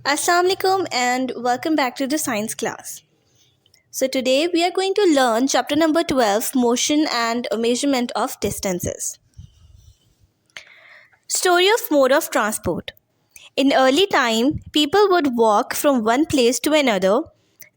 Assalamualaikum and welcome back to the science class. So today we are going to learn chapter number 12, motion and measurement of distances. Story of mode of transport. In early time, people would walk from one place to another.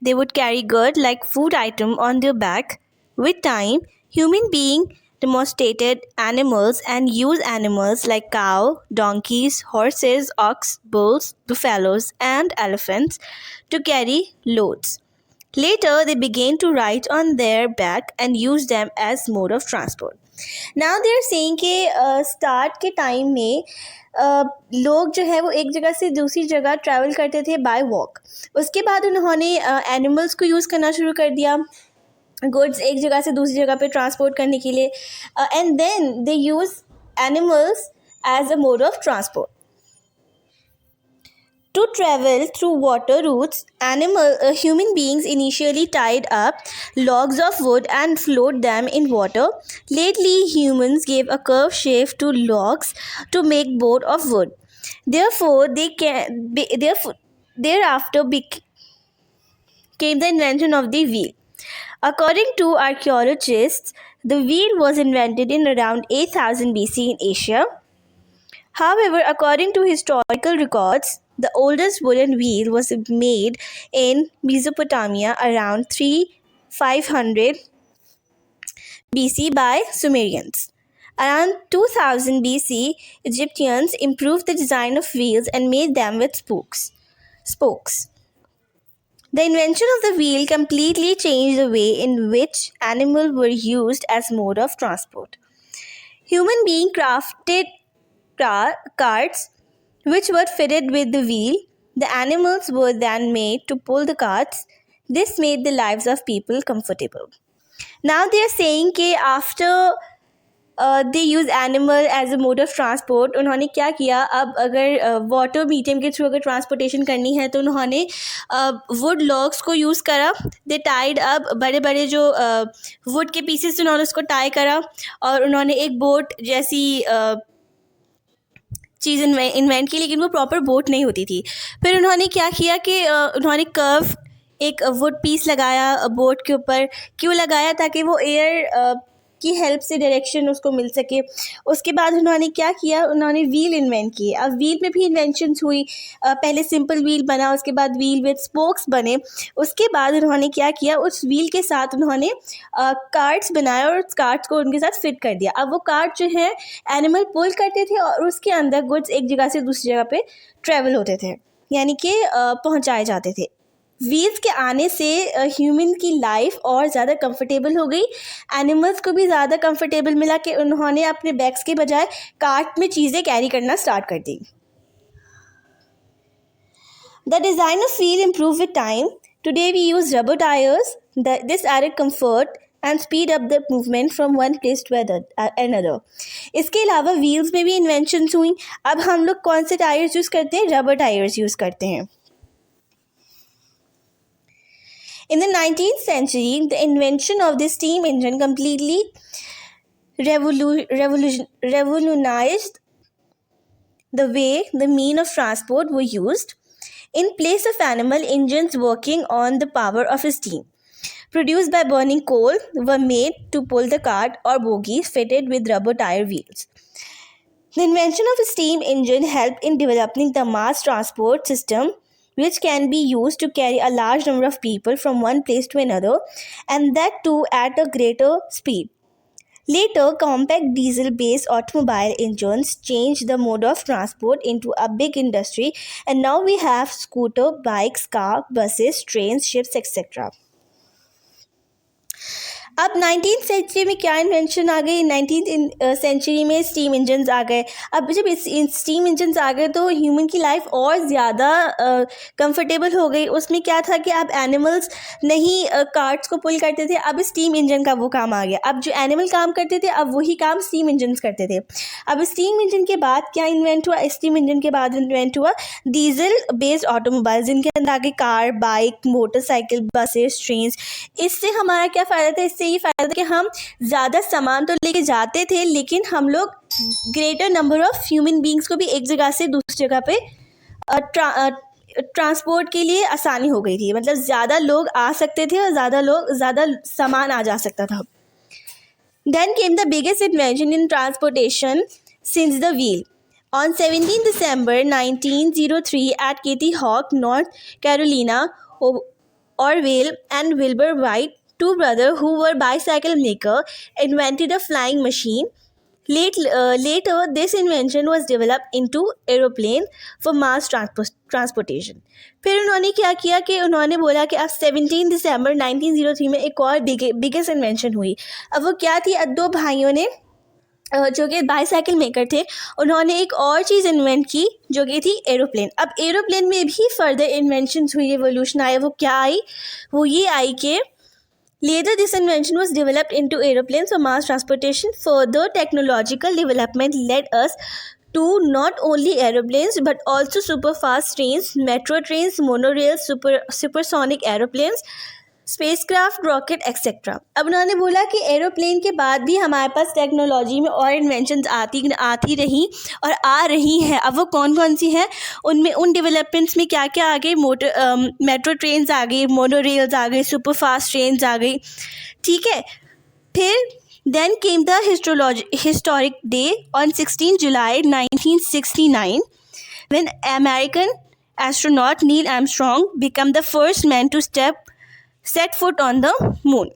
They would carry goods like food item on their back. With time, human beings domesticated animals and used animals like cow, donkeys, horses, ox, bulls, buffaloes, and elephants to carry loads. Later, they began to ride on their back and use them as mode of transport. Now they are saying कि start के time में लोग जो है वो एक जगह से दूसरी जगह ट्रैवल करते थे बाय वॉक. उसके बाद उन्होंने एनिमल्स को यूज़ करना शुरू कर दिया गुड्स एक जगह से दूसरी जगह पे ट्रांसपोर्ट करने के लिए and then they use animals as a mode of transport. To travel through water routes, human beings initially tied up logs of wood and floated them in water. Lately, humans gave a curved shape to logs to make boat of wood. Thereafter came the invention of the wheel. According to archaeologists, the wheel was invented in around 8000 BC in Asia. However, according to historical records, the oldest wooden wheel was made in Mesopotamia around 3500 BC by Sumerians. Around 2000 BC, Egyptians improved the design of wheels and made them with spokes. The invention of the wheel completely changed the way in which animals were used as mode of transport. Human beings crafted carts which were fitted with the wheel. The animals were then made to pull the carts. This made the lives of people comfortable. Now they are saying कि after they use animal as a mode of transport, उन्होंने क्या किया, अब अगर water medium के through अगर transportation करनी है तो उन्होंने वुड लॉग्स को यूज़ करा. दे टाइड अब बड़े बड़े जो वुड के पीसेस उन्होंने उसको टाई करा और उन्होंने एक बोट जैसी चीज़ इन्वेंट की, लेकिन वो प्रॉपर बोट नहीं होती थी. फिर उन्होंने क्या किया कि उन्होंने कर्व एक वुड पीस लगाया बोट के ऊपर. क्यों लगाया? ताकि वो एयर की हेल्प से डायरेक्शन उसको मिल सके. उसके बाद उन्होंने क्या किया, उन्होंने व्हील इन्वेंट किए. अब व्हील में भी इन्वेंशंस हुई. पहले सिंपल व्हील बना, उसके बाद व्हील विद स्पोक्स बने. उसके बाद उन्होंने क्या किया, उस व्हील के साथ उन्होंने कार्ट्स बनाए और उस कार्ट्स को उनके साथ फिट कर दिया. अब वो कार्ट जो है एनिमल पुल करते थे और उसके अंदर गुड्स एक जगह से दूसरी जगह पे ट्रेवल होते थे, यानी कि पहुंचाए जाते थे. व्हील्स के आने से ह्यूमन की लाइफ और ज़्यादा कंफर्टेबल हो गई. एनिमल्स को भी ज़्यादा कंफर्टेबल मिला कि उन्होंने अपने बैग्स के बजाय कार्ट में चीज़ें कैरी करना स्टार्ट कर दी. The design of wheel improved with time. Today we use rubber tires. This added comfort and speed up the movement from one place to another. इसके अलावा व्हील्स में भी इन्वेंशंस हुई. अब हम लोग कौन से टायर्स यूज़ करते हैं? रबर टायर्स यूज़ करते हैं. In the 19th century, the invention of the steam engine completely revolutionized the way the means of transport were used. In place of animal engines working on the power of steam, produced by burning coal, were made to pull the cart or bogies fitted with rubber tire wheels. The invention of a steam engine helped in developing the mass transport system, which can be used to carry a large number of people from one place to another, and that too at a greater speed. Later, compact diesel-based automobile engines changed the mode of transport into a big industry, and now we have scooter, bikes, car, buses, trains, ships, etc. अब 19th century में क्या invention आ गई? 19th century में steam engines आ गए. अब जब steam engines आ गए तो ह्यूमन की लाइफ और ज़्यादा कंफर्टेबल हो गई. उसमें क्या था कि अब एनिमल्स नहीं कार्ट्स को पुल करते थे, अब स्टीम इंजन का वो काम आ गया. अब जो एनिमल काम करते थे अब वही काम स्टीम इंजन्स करते थे. अब स्टीम इंजन के बाद क्या इन्वेंट हुआ? स्टीम इंजन के बाद इन्वेंट हुआ डीजल बेस्ड ऑटोमोबाइल्स, जिनके अंदर आगे car, bike, motorcycle, buses, trains. इससे हमारा क्या फ़ायदा था? इससे ये फ़ायदा था कि हम ज़्यादा सामान तो लेके जाते थे, लेकिन हम लोग greater number of human beings को भी एक जगह से दूसरी जगह पे ट्रांसपोर्ट के लिए आसानी हो गई थी, मतलब ज़्यादा लोग आ सकते थे और ज़्यादा सामान आ जा सकता था. Then came the biggest invention in transportation since the wheel. On 17 December 1903 at Kitty Hawk, North Carolina, Orville and Wilbur Wright, two brothers who were bicycle makers, invented a flying machine. Later, this invention was developed into aeroplane for mass transportation. फिर उन्होंने क्या किया कि उन्होंने बोला कि अब 17 दिसंबर 1903 में एक और बिगेस्ट इन्वेंशन हुई. अब वो क्या थी, दो भाइयों ने जो कि बाईसाइकिल मेकर थे, उन्होंने एक और चीज़ इन्वेंट की जो कि थी एरोप्लेन. अब एरोप्लेन में भी फर्दर इन्वेंशंस हुई, रिवोल्यूशन आया. वो क्या आई, वो ये आई कि later this invention was developed into aeroplanes for mass transportation. Further technological development led us to not only aeroplanes but also super fast trains, metro trains, monorails, supersonic aeroplanes, spacecraft, rocket etcetera. अब उन्होंने बोला कि aeroplane के बाद भी हमारे पास technology में और इन्वेंशंस आती रही और आ रही हैं. अब वो कौन कौन सी हैं, उनमें उन डेवलपमेंट्स में क्या क्या आ गई, मेट्रो ट्रेन्स आ गई, मोनोरेल्स आ गई, सुपर फास्ट ट्रेन्स आ गई. ठीक है. फिर then came the historic day on 16 July 1969 when American astronaut Neil Armstrong became the first man to set foot on the moon.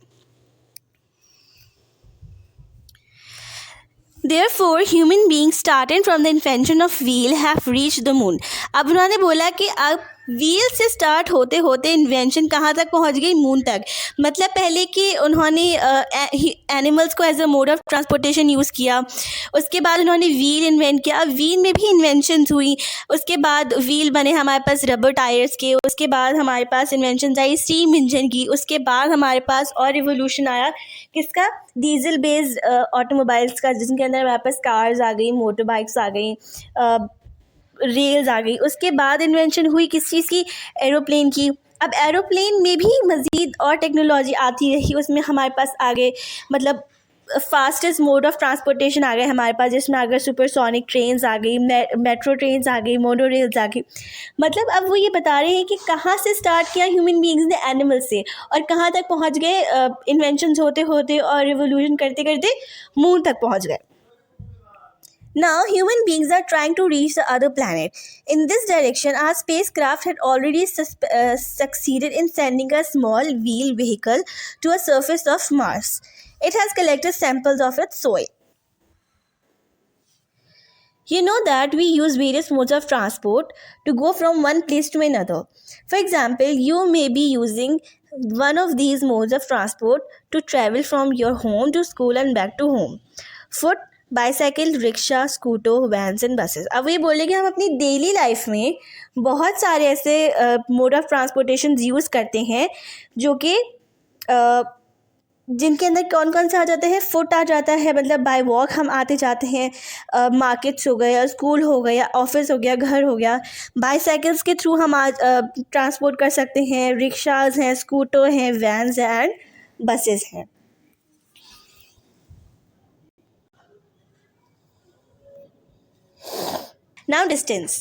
Therefore, human beings starting from the invention of wheel have reached the moon. अब उन्होंने बोला कि अब wheel से start होते होते invention कहाँ तक पहुँच गई, मून तक. मतलब पहले कि उन्होंने एनिमल्स को as a mode of transportation use किया, उसके बाद उन्होंने व्हील इन्वेंट किया. अब व्हील में भी इन्वेंशंस हुई, उसके बाद व्हील बने हमारे पास रबर टायर्स के, उसके बाद हमारे पास इन्वेंशन आई स्टीम इंजन की, उसके बाद हमारे पास और रिवोल्यूशन आया किसका, डीजल बेस्ड ऑटोमोबाइल्स का, जिसके अंदर हमारे पास कार्स आ गई, मोटर बाइक्स आ गई, रेल्स आ गई. उसके बाद इन्वेंशन हुई किस चीज़ की, एरोप्लेन की. अब एरोप्लेन में भी मज़ीद और टेक्नोलॉजी आती रही, उसमें हमारे पास आगे मतलब फास्टेस्ट मोड ऑफ ट्रांसपोर्टेशन आ गए हमारे पास, जिसमें अगर सुपरसोनिक ट्रेन्स आ गई, मेट्रो ट्रेन्स आ गई, मोनोरेल्स आ गई. मतलब अब वो ये बता रहे हैं कि कहाँ से स्टार्ट किया ह्यूमन बीइंग्स ने, एनिमल से, और कहाँ तक पहुँच गए इन्वेंशंस होते होते और रिवोल्यूशन करते करते मून तक पहुँच गए. Now, human beings are trying to reach the other planet. In this direction, our spacecraft had already succeeded in sending a small wheeled vehicle to the surface of Mars. It has collected samples of its soil. You know that we use various modes of transport to go from one place to another. For example, you may be using one of these modes of transport to travel from your home to school and back to home. Foot, bicycle, rickshaw, scooter, vans and buses. अब ये बोले कि हम अपनी daily life में बहुत सारे ऐसे मोड ऑफ ट्रांसपोर्टेशन यूज़ करते हैं जो कि जिनके अंदर कौन कौन सा आ जाता है, फुट आ जाता है, मतलब बाय वॉक हम आते जाते हैं, मार्केट्स हो गया, स्कूल हो गया, ऑफिस हो गया, घर हो गया. बाईसाइकिल्स के थ्रू हम आज ट्रांसपोर्ट कर सकते हैं, रिक्शाज हैं, स्कूटर हैं, वैन्स एंड बसेस हैं. Now distance.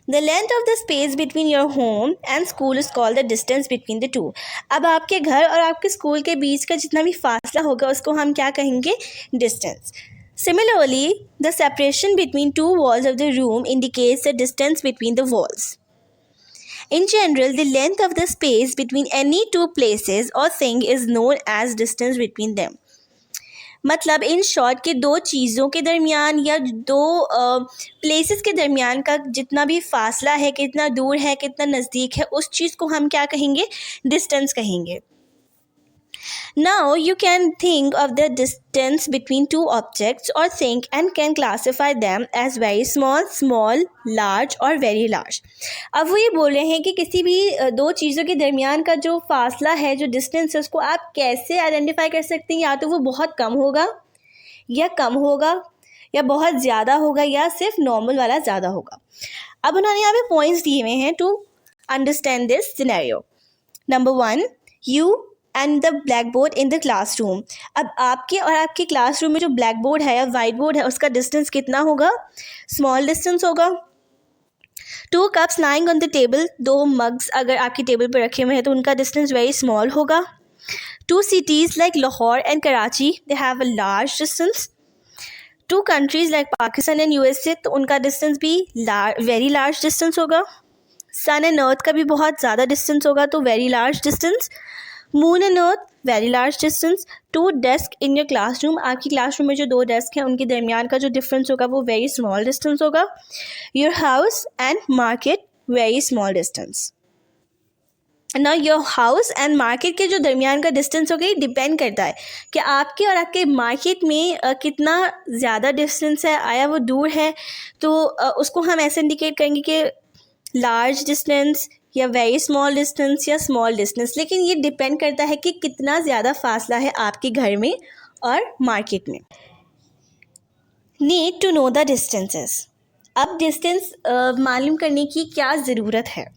The length of the space between your home and school is called the distance between the two. अब आपके घर और आपके स्कूल के बीच का जितना भी फासला होगा उसको हम क्या कहेंगे, distance. Similarly, the separation between two walls of the room indicates the distance between the walls. In general, the length of the space between any two places or thing is known as distance between them. मतलब in short के दो चीज़ों के दरमियान या दो places के दरमियान का जितना भी फासला है, कितना दूर है, कितना नज़दीक है, उस चीज़ को हम क्या कहेंगे, डिस्टेंस कहेंगे. Now you can think of the distance between two objects or things and can classify them as very small, small, large और very large. अब वो ये बोल रहे हैं कि किसी भी दो चीज़ों के दरमियान का जो फासला है, जो डिस्टेंस है, उसको आप कैसे आइडेंटिफाई कर सकते हैं. या तो वो बहुत कम होगा या बहुत ज़्यादा होगा या सिर्फ नॉर्मल वाला ज़्यादा होगा. अब उन्होंने यहाँ पे पॉइंट्स दिए हुए हैं to understand this scenario. Number 1, you and the black board in the classroom. अब आपके और आपके क्लासरूम में जो ब्लैक बोर्ड है या वाइट बोर्ड है उसका डिस्टेंस कितना होगा, स्मॉल डिस्टेंस होगा. 2 cups lying on the table, 2 mugs अगर आपकी टेबल पर रखे हुए हैं तो उनका डिस्टेंस वेरी स्मॉल होगा. 2 cities like Lahore and Karachi, they have a large distance. 2 countries like Pakistan and USA, तो उनका डिस्टेंस भी वेरी लार्ज डिस्टेंस होगा. सन एंड अर्थ का भी बहुत ज़्यादा डिस्टेंस होगा, तो very large distance. Moon and earth, very large distance. 2 desk in your classroom, आपकी क्लासरूम में जो 2 डेस्क हैं उनके दरमियान का जो डिफरेंस होगा वो वेरी स्मॉल डिस्टेंस होगा. Your house and market, very small distance. ना योर हाउस एंड मार्केट के जो दरमियान का डिस्टेंस होगा ये डिपेंड करता है कि आपके और आपके मार्केट में कितना ज़्यादा डिस्टेंस है, आया वो दूर है, तो उसको हम ऐसे इंडिकेट करेंगे कि लार्ज डिस्टेंस या वेरी स्मॉल डिस्टेंस या स्मॉल डिस्टेंस. लेकिन ये डिपेंड करता है कि कितना ज़्यादा फासला है आपके घर में और मार्केट में. Need to know the distances. अब डिस्टेंस मालूम करने की क्या ज़रूरत है.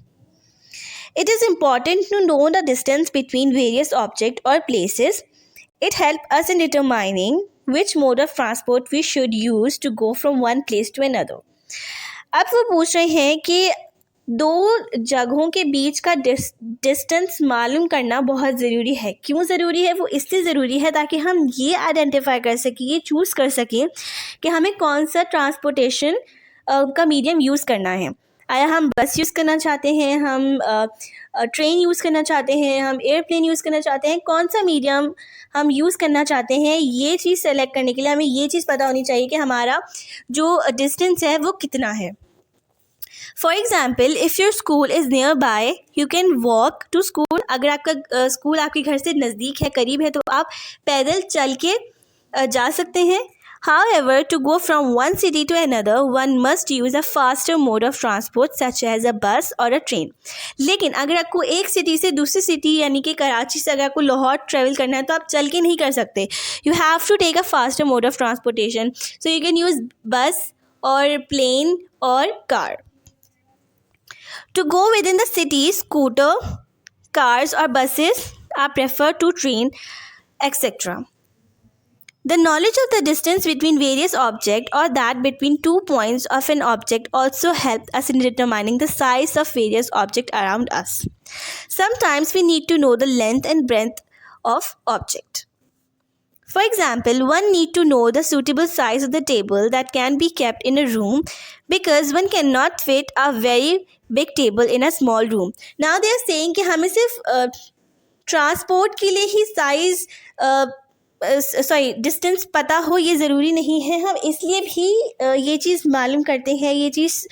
It is important to know the distance between various objects or places. It helps us in determining which mode of transport we should use to go from one place to another. अब वो पूछ रहे हैं कि 2 जगहों के बीच का distance मालूम करना बहुत ज़रूरी है. क्यों ज़रूरी है? वो इसलिए ज़रूरी है ताकि हम ये आइडेंटिफाई कर सकें, ये चूज़ कर सकें कि हमें कौन सा ट्रांसपोर्टेशन का मीडियम यूज़ करना है. आया हम बस यूज़ करना चाहते हैं, हम ट्रेन यूज़ करना चाहते हैं, हम एयरप्लेन यूज़ करना चाहते हैं, कौन सा मीडियम हम यूज़ करना चाहते हैं, ये चीज़ सेलेक्ट करने के लिए हमें ये चीज़ पता होनी चाहिए कि हमारा जो डिस्टेंस है वो कितना है. For example, if your school is near by you can walk to school. अगर आपका स्कूल आपके घर से नज़दीक है, करीब है, तो आप पैदल चल के जा सकते हैं. However, to go from one city to another, one must use a faster mode of transport such as a bus or a train. लेकिन अगर आपको एक सिटी से दूसरी सिटी यानी कि कराची से अगर आपको लाहौर ट्रैवल करना है तो आप चल के नहीं कर सकते. You have to take a faster mode of transportation. So you can use bus or plane or car. To go within the city, scooter, cars or buses are preferred to train, etc. The knowledge of the distance between various objects or that between 2 points of an object also helps us in determining the size of various objects around us. Sometimes we need to know the length and breadth of object. For example, one need to know the suitable size of the table that can be kept in a room because one cannot fit a very big table in a small room. Now they are saying कि हमें सिर्फ transport के लिए ही size distance पता हो ये ज़रूरी नहीं है. हम इसलिए भी ये चीज़ मालूम करते हैं, ये चीज़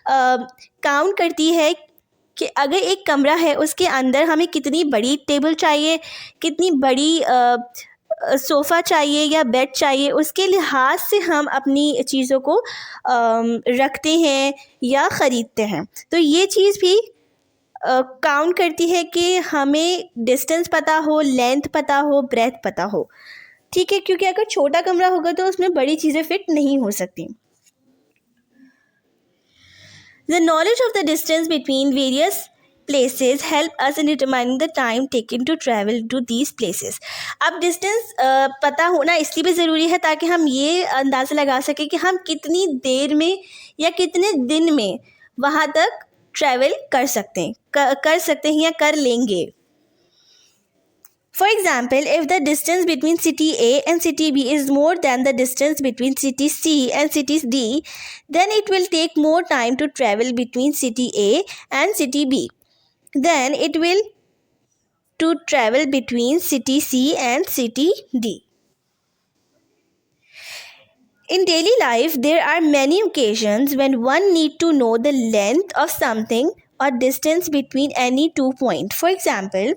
काउंट करती है कि अगर एक कमरा है उसके अंदर हमें कितनी बड़ी टेबल चाहिए, कितनी बड़ी सोफ़ा चाहिए या बेड चाहिए, उसके लिहाज से हम अपनी चीज़ों को रखते हैं या ख़रीदते हैं. तो ये चीज़ भी काउंट करती है कि हमें डिस्टेंस पता हो, लेंथ पता हो, ब्रेथ पता हो. ठीक है, क्योंकि अगर छोटा कमरा होगा तो उसमें बड़ी चीज़ें फिट नहीं हो सकती. The knowledge of the distance between various places help us in determining the time taken to travel to these places. अब डिस्टेंस पता होना इसलिए भी ज़रूरी है ताकि हम ये अंदाज़ा लगा सकें कि हम कितनी देर में या कितने दिन में वहाँ तक ट्रैवल कर सकते हैं या कर लेंगे. For example, if the distance between city A and city B is more than the distance between city C and city D, then it will take more time to travel between city A and city B than it will to travel between city C and city D. In daily life, there are many occasions when one need to know the length of something or distance between any 2 points. For example,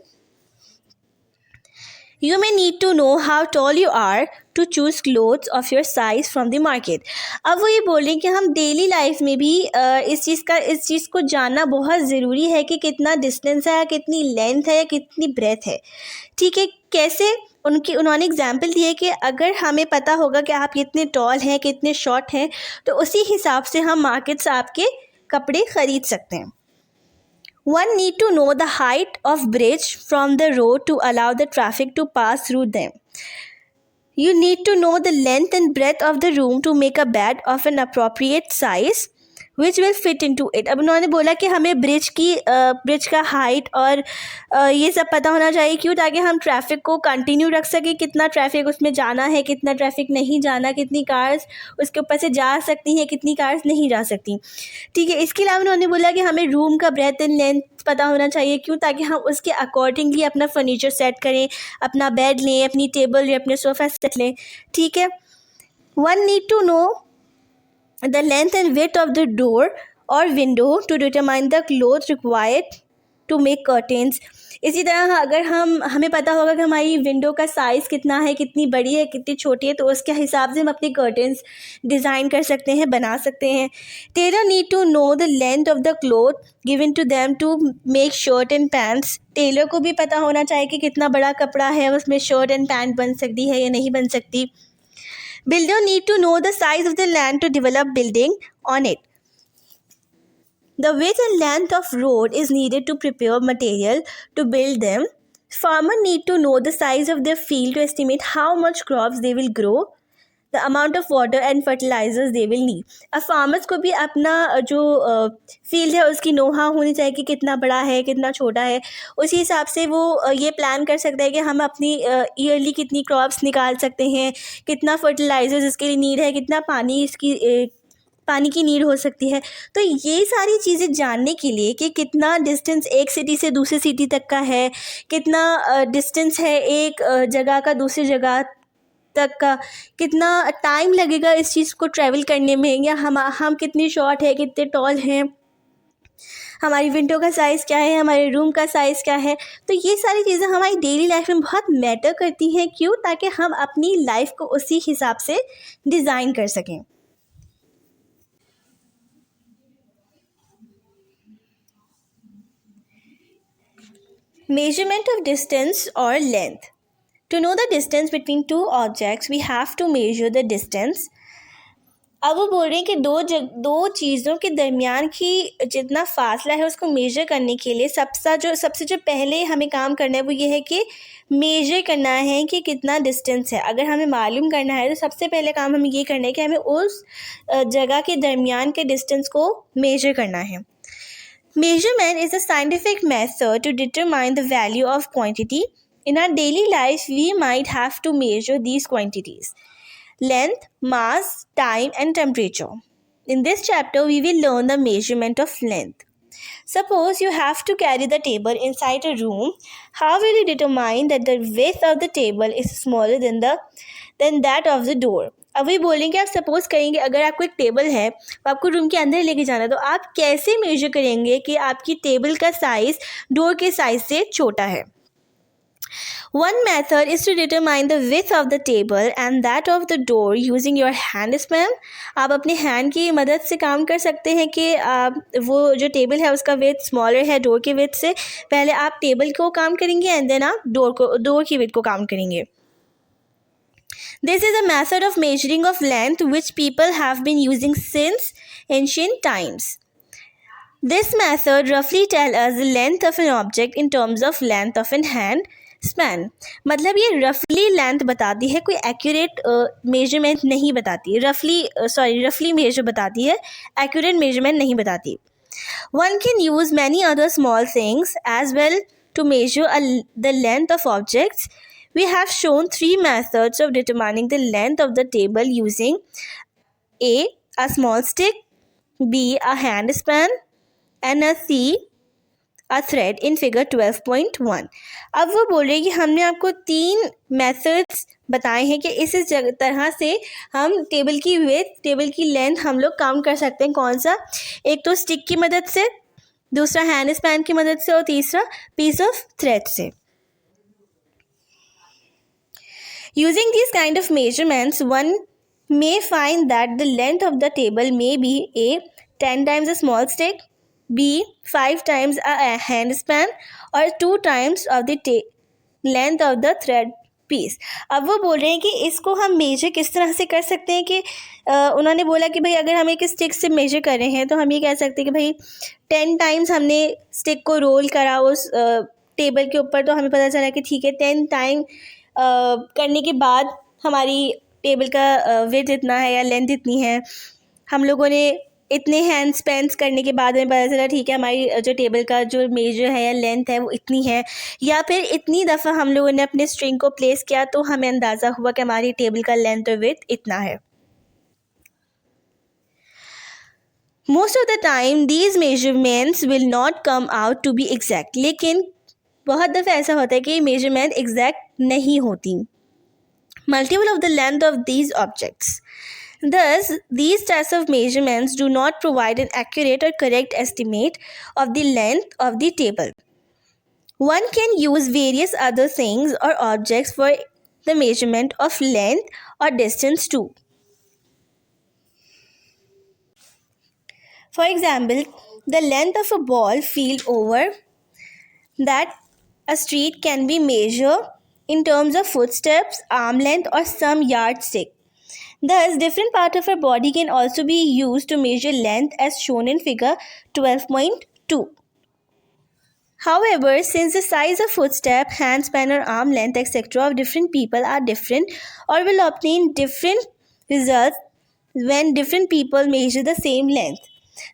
you may need to know how tall you are to choose clothes of your size from the market. अब वो ये बोल रहे हैं कि हम daily life में भी इस चीज़ को जानना बहुत ज़रूरी है कि कितना डिस्टेंस है, कितनी लेंथ है, कितनी ब्रेथ है. ठीक है, कैसे उन्होंने एग्जाम्पल दिए कि अगर हमें पता होगा कि आप कितने टॉल हैं, कितने शॉर्ट हैं, तो उसी हिसाब से हम मार्केट से आपके कपड़े ख़रीद सकते हैं. One need to know the height of bridge from the road to allow the traffic to pass through them. You need to know the length and breadth of the room to make a bed of an appropriate size. Which will fit into it. अब उन्होंने बोला कि हमें bridge का height और ये सब पता होना चाहिए। क्यों? ताकि हम ट्रैफिक को कंटिन्यू रख सकें, कितना ट्रैफिक उसमें जाना है, कितना ट्रैफिक नहीं जाना, कितनी कार्स उसके ऊपर से जा सकती हैं, कितनी कार्स नहीं जा सकती। ठीक है, इसके अलावा उन्होंने बोला कि हमें रूम का ब्रेथ एंड लेंथ पता होना चाहिए। क्यों? ताकि हम उसके अकॉर्डिंगली अपना फर्नीचर सेट करें, अपना बेड लें, अपनी टेबल या अपने सोफ़ा सेट लें। ठीक है, one need to know the length and width of the door or window to determine the cloth required to make curtains। इसी तरह अगर हमें पता होगा कि हमारी विंडो का साइज़ कितना है, कितनी बड़ी है, कितनी छोटी है, तो उसके हिसाब से हम अपने कर्टेंस डिज़ाइन कर सकते हैं, बना सकते हैं। Tailor need to know the length of the cloth given to them to make shirt and pants. Tailor को भी पता होना चाहिए कि कितना बड़ा कपड़ा है, उसमें शर्ट एंड पैंट बन सकती है या नहीं बन सकती। Builder need to know the size of the land to develop building on it. The width and length of road is needed to prepare material to build them. Farmer need to know the size of their field to estimate how much crops they will grow, the amount of water and fertilizers they will need. अब farmers को भी अपना जो field है उसकी नोहा होनी चाहिए कि कितना बड़ा है, कितना छोटा है। उसी हिसाब से वो ये प्लान कर सकता है कि हम अपनी ईयरली कितनी क्रॉप्स निकाल सकते हैं, कितना फर्टिलाइजर्स इसके लिए नीड है, कितना पानी की नीड हो सकती है। तो ये सारी चीज़ें जानने के लिए कि कितना डिस्टेंस एक सिटी से दूसरी सिटी तक का है, कितना डिस्टेंस है एक जगह का दूसरी जगह तक का, कितना टाइम लगेगा इस चीज़ को ट्रैवल करने में, या हम कितनी शॉर्ट है, कितने टॉल हैं, हमारी विंडो का साइज़ क्या है, हमारे रूम का साइज़ क्या है। तो ये सारी चीज़ें हमारी डेली लाइफ में बहुत मैटर करती हैं। क्यों? ताकि हम अपनी लाइफ को उसी हिसाब से डिज़ाइन कर सकें। Measurement of distance or length. To know the distance between two objects, we have to measure the distance. अब वो बोल रहे हैं कि दो चीज़ों के दरमियान की जितना फासला है उसको मेजर करने के लिए सबसे जो पहले हमें काम करना है वो ये है कि मेजर करना है कि कितना डिस्टेंस है। अगर हमें मालूम करना है तो सबसे पहले काम हमें ये करना है कि हमें उस जगह के दरमियान के डिस्टेंस को मेजर करना है। Measurement is a scientific method to determine the value of quantity. In our daily life, we might have to measure these quantities: length, mass, time, and temperature. In this chapter, we will learn the measurement of length. Suppose you have to carry the table inside a room. How will you determine that the width of the table is smaller than that of the door? अब वही बोलेंगे, आप suppose करेंगे अगर आपको एक table है, आपको रूम के अंदर लेके जाना है, तो आप कैसे मेजर करेंगे कि आपकी टेबल का साइज़ डोर के साइज़ से छोटा है। One method is to determine the width of the table and that of the door using your hand span. आप अपने हैंड की मदद से काम कर सकते हैं कि वो जो टेबल है उसका विड्थ स्मॉलर है डोर के विड्थ से। पहले आप टेबल को काम करेंगे एंड देन आप डोर की विड्थ को काम करेंगे। This is a method of measuring of length which people have been using since ancient times. This method roughly tells us the length of an object in terms of length of an hand span. मतलब ये रफली length बताती है, कोई accurate measurement नहीं बताती। रफली major बताती है, एक्यूरेट मेजरमेंट नहीं बताती। One can use many other small things as well to measure the length of objects. We have shown 3 methods of determining the length of the table using A. a small stick, B. a hand span, and C. a thread in figure 12.1. अब वो बोल रहे हैं कि हमने आपको 3 methods बताए हैं कि इस तरह से हम टेबल की विड्थ, टेबल की लेंथ हम लोग काउंट कर सकते हैं। कौन सा? एक तो स्टिक की मदद से, दूसरा हैंड स्पैन की मदद से और तीसरा पीस ऑफ थ्रेड से। Using these kind of measurements, one may find that the length of the table may be A. 10 times a small stick, B. 5 times a hand span, or 2 times of the length of the thread piece. अब वो बोल रहे हैं कि इसको हम major किस तरह से कर सकते हैं कि उन्होंने बोला कि भाई अगर हम एक स्टिक से मेजर कर रहे हैं तो हम ये कह सकते हैं कि भाई 10 टाइम्स हमने स्टिक को रोल करा उस टेबल के ऊपर, तो हमें पता चला कि ठीक है 10 टाइम करने के बाद हमारी टेबल का विड्थ इतना है या लेंथ इतनी है। हम लोगों ने इतने हैंड स्पेंस करने के बाद हमें पता चला ठीक है हमारी जो टेबल का जो मेजर है या लेंथ है वो इतनी है, या फिर इतनी दफ़ा हम लोगों ने अपने स्ट्रिंग को प्लेस किया तो हमें अंदाज़ा हुआ कि हमारी टेबल का लेंथ और विड्थ इतना है। Most of the time these measurements will not come out to be exact, लेकिन बहुत दफ़ा ऐसा होता है कि मेजरमेंट एग्जैक्ट नहीं होती। Multiple of the length of these objects, thus these types of measurements do not provide an accurate or correct estimate of the length of the table. One can use various other things or objects for the measurement of length or distance too. For example, the length of a ball field over that a street can be measured in terms of footsteps, arm length, or some yardstick. Thus, different parts of our body can also be used to measure length as shown in figure 12.2. However, since the size of footstep, hand span or arm length etc. of different people are different or will obtain different results when different people measure the same length.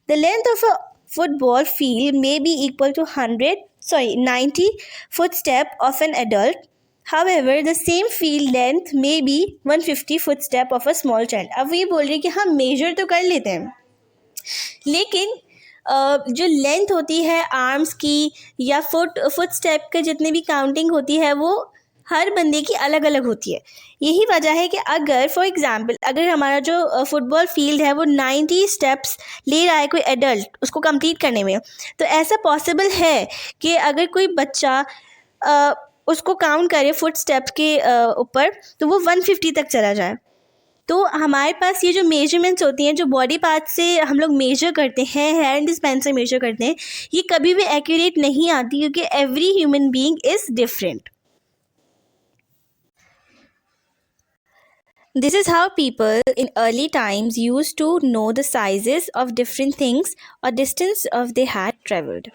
The length of a football field may be equal to 90 footstep of an adult. However, the same field length may be 150 footstep of a small child. अब ये बोल रही है कि हम major तो कर लेते हैं, लेकिन जो लेंथ होती है आर्म्स की या फुट स्टेप के जितने भी काउंटिंग होती है वो हर बंदे की अलग अलग होती है। यही वजह है कि अगर फॉर एग्जांपल अगर हमारा जो फुटबॉल फील्ड है वो 90 स्टेप्स ले रहा है कोई एडल्ट उसको कंप्लीट करने में, तो ऐसा पॉसिबल है कि अगर कोई बच्चा उसको काउंट करे फुट स्टेप के ऊपर तो वो 150 तक चला जाए। तो हमारे पास ये जो मेजरमेंट्स होती हैं जो बॉडी पार्ट से हम लोग मेजर करते हैं, हैंड स्पेन से मेजर करते हैं, ये कभी भी एक्यूरेट नहीं आती क्योंकि every human being is different. This is how people in early times used to know the sizes of different things or distance of they had traveled.